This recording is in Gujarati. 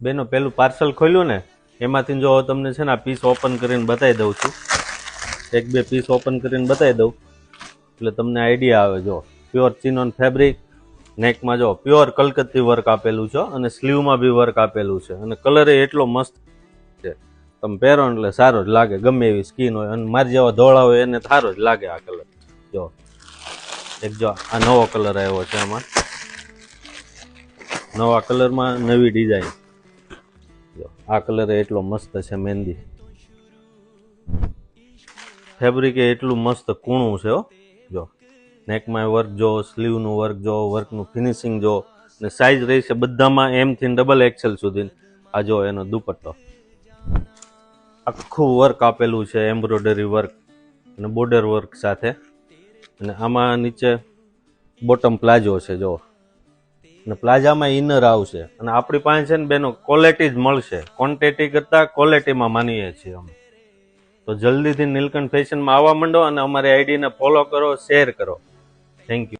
બેનો પેલું પાર્સલ ખોલ્યું ને એમાંથી જો તમને છે ને આ પીસ ઓપન કરીને બતાવી દઉં છું, એક બે પીસ ઓપન કરીને બતાવી દઉં એટલે તમને આઈડિયા આવે. જો પ્યોર ચિનોન ફેબ્રિક, નેકમાં જો પ્યોર કલકત્તી વર્ક આપેલું છે અને સ્લીવમાં બી વર્ક આપેલું છે અને કલર એટલો મસ્ત છે. તમે પહેરો એટલે સારો જ લાગે, ગમે એવી સ્કીન હોય અને મારી જેવા ધોળા હોય એને સારો જ લાગે આ કલર. જો એક જો આ નવો કલર આવ્યો છે, આમાં નવા કલરમાં નવી ડિઝાઇન. જો આ કલર એટલો મસ્ત છે, મહેંદી ફેબ્રિક એટલું મસ્ત કૂણું છે હો. જો નેકમાં વર્ક જો, સ્લીવનું વર્ક જો, વર્કનું ફિનિશિંગ જો, ને સાઇઝ રહી છે બધામાં M થી ડબલ XL સુધી. આ જો એનો દુપટ્ટો આખું વર્ક આપેલું છે, એમ્બ્રોઇડરી વર્ક અને બોર્ડર વર્ક સાથે. અને આમાં નીચે બોટમ પ્લાઝો છે જો, અને પ્લાઝામાં ઇનર આવશે. અને આપણી પાસે છે ને બેનો ક્વોલિટી જ મળશે, ક્વોન્ટિટી કરતાં ક્વોલિટીમાં માનીએ છીએ અમે. તો જલ્દીથી નીલકંઠ ફેશનમાં આવવા માંડો અને અમારી આઈડીને ફોલો કરો, શેર કરો. Thank you.